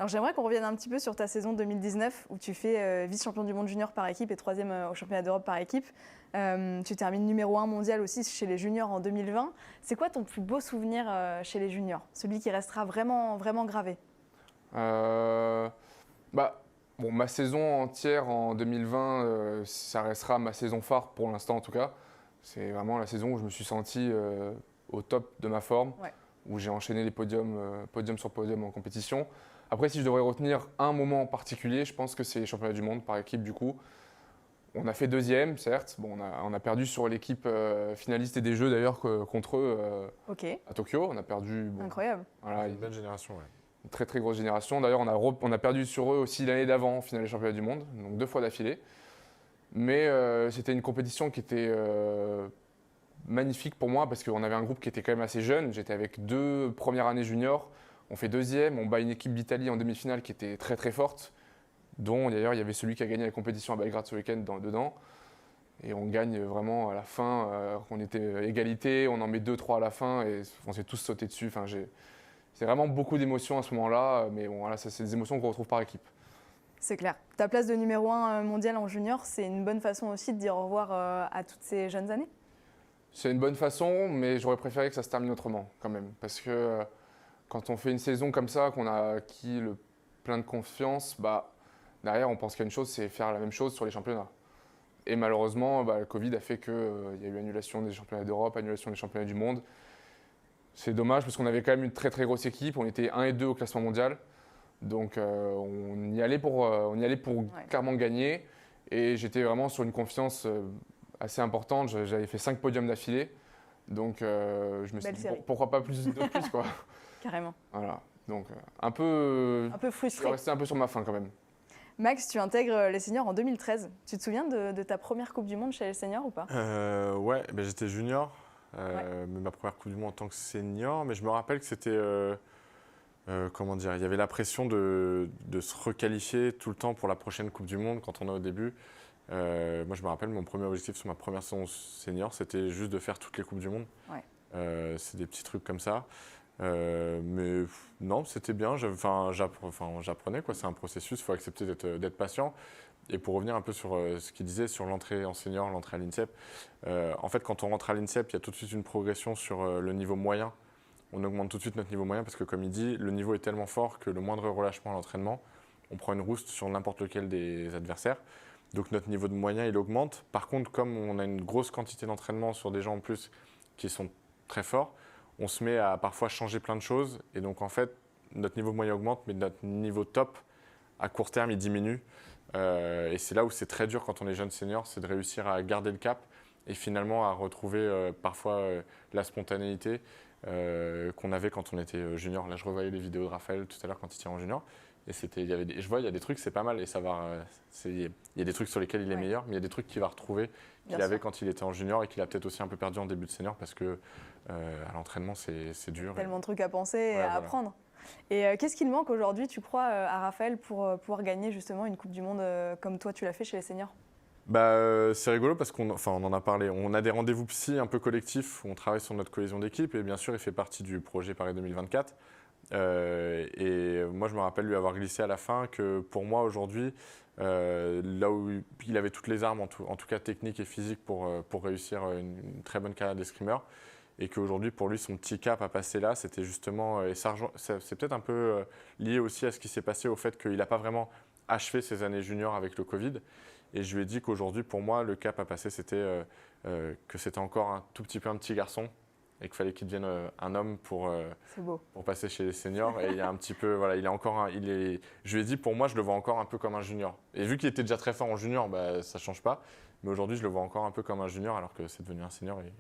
Alors j'aimerais qu'on revienne un petit peu sur ta saison 2019 où tu fais vice-champion du monde junior par équipe et troisième au championnat d'Europe par équipe. Tu termines numéro 1 mondial aussi chez les juniors en 2020. C'est quoi ton plus beau souvenir chez les juniors? Celui qui restera vraiment, vraiment gravé? Bah, bon, ma saison entière en 2020, ça restera ma saison phare pour l'instant en tout cas. C'est vraiment la saison où je me suis senti au top de ma forme, Ouais. où j'ai enchaîné les podiums, podium sur podium en compétition. Après, si je devrais retenir un moment en particulier, je pense que c'est les championnats du monde par équipe du coup. On a fait deuxième, certes. Bon, on a perdu sur l'équipe finaliste et des Jeux d'ailleurs contre eux Ok, à Tokyo. On a perdu. Bon, incroyable. voilà, Une bonne génération, ouais. une très très grosse génération. D'ailleurs, on a perdu sur eux aussi l'année d'avant en finale des championnats du monde, donc 2 fois d'affilée. Mais c'était une compétition qui était magnifique pour moi parce qu'on avait un groupe qui était quand même assez jeune. J'étais avec 2 premières années juniors. On fait deuxième, on bat une équipe d'Italie en demi-finale qui était très très forte, dont d'ailleurs il y avait celui qui a gagné la compétition à Belgrade ce week-end dedans. Et on gagne vraiment à la fin, on était égalité, on en met 2-3 à la fin et on s'est tous sauté dessus. Enfin, c'est vraiment beaucoup d'émotions à ce moment-là, mais bon, voilà, ça, c'est des émotions qu'on retrouve par équipe. C'est clair. Ta place de numéro 1 mondial en junior, c'est une bonne façon aussi de dire au revoir à toutes ces jeunes années? C'est une bonne façon, mais j'aurais préféré que ça se termine autrement quand même. Parce que quand on fait une saison comme ça, qu'on a acquis plein de confiance, bah, derrière on pense qu'il y a une chose, c'est faire la même chose sur les championnats. Et malheureusement, bah, le Covid a fait qu'il y a eu annulation des championnats d'Europe, annulation des championnats du monde. C'est dommage parce qu'on avait quand même une très très grosse équipe, on était 1 et 2 au classement mondial. Donc on y allait pour Ouais. clairement gagner. Et j'étais vraiment sur une confiance assez importante. J'avais fait 5 podiums d'affilée. Donc je me suis Belle dit série. pourquoi pas plus de plus quoi. Carrément. Voilà. Donc un peu. Un peu Je suis frustré. resté un peu sur ma faim quand même. Max, tu intègres les seniors en 2013. Tu te souviens de ta première Coupe du Monde chez les seniors ou pas? Ouais, ben j'étais junior, mais ma première Coupe du Monde en tant que senior. Mais je me rappelle que c'était, comment dire, il y avait la pression de se requalifier tout le temps pour la prochaine Coupe du Monde quand on est au début. Moi, je me rappelle, mon premier objectif sur ma première saison senior, c'était juste de faire toutes les Coupes du Monde. Ouais. C'est des petits trucs comme ça. Mais non, c'était bien. J'apprenais, quoi. C'est un processus, il faut accepter d'être patient. Et pour revenir un peu sur ce qu'il disait sur l'entrée en senior, l'entrée à l'INSEP, en fait, quand on rentre à l'INSEP, il y a tout de suite une progression sur le niveau moyen. On augmente tout de suite notre niveau moyen parce que, comme il dit, le niveau est tellement fort que le moindre relâchement à l'entraînement, on prend une rouste sur n'importe lequel des adversaires. Donc notre niveau de moyen, il augmente. Par contre, comme on a une grosse quantité d'entraînement sur des gens en plus qui sont très forts, on se met à parfois changer plein de choses. Et donc, en fait, notre niveau moyen augmente, mais notre niveau top, à court terme, il diminue. Et c'est là où c'est très dur quand on est jeune senior, c'est de réussir à garder le cap et finalement à retrouver parfois la spontanéité qu'on avait quand on était junior. Là, je revoyais les vidéos de Raphaël tout à l'heure quand il était en junior. Et je vois, il y a des trucs, c'est pas mal. Et ça va, il y a des trucs sur lesquels il est meilleur, mais il y a des trucs qu'il va retrouver qu'il avait quand il était en junior et qu'il a peut-être aussi un peu perdu en début de senior parce que à l'entraînement, c'est dur. Tellement de trucs à penser et à apprendre. Et qu'est-ce qu'il manque aujourd'hui, tu crois, à Raphaël pour pouvoir gagner justement une Coupe du Monde comme toi tu l'as fait chez les seniors? C'est rigolo parce on en a parlé. On a des rendez-vous psy un peu collectifs où on travaille sur notre cohésion d'équipe et bien sûr, il fait partie du projet Paris 2024. Et moi, je me rappelle lui avoir glissé à la fin que pour moi, aujourd'hui, là où il avait toutes les armes, en tout cas techniques et physiques, pour réussir une très bonne carrière d'escrimeur, et qu'aujourd'hui, pour lui, son petit cap à passer là, c'était justement, et c'est peut-être un peu lié aussi à ce qui s'est passé au fait qu'il n'a pas vraiment achevé ses années juniors avec le Covid. Et je lui ai dit qu'aujourd'hui, pour moi, le cap à passer, c'était que c'était encore un tout petit peu un petit garçon et qu'il fallait qu'il devienne un homme pour passer chez les seniors. Et il y a un petit peu, voilà, je lui ai dit, pour moi, je le vois encore un peu comme un junior. Et vu qu'il était déjà très fort en junior, bah, ça ne change pas. Mais aujourd'hui, je le vois encore un peu comme un junior alors que c'est devenu un senior. Et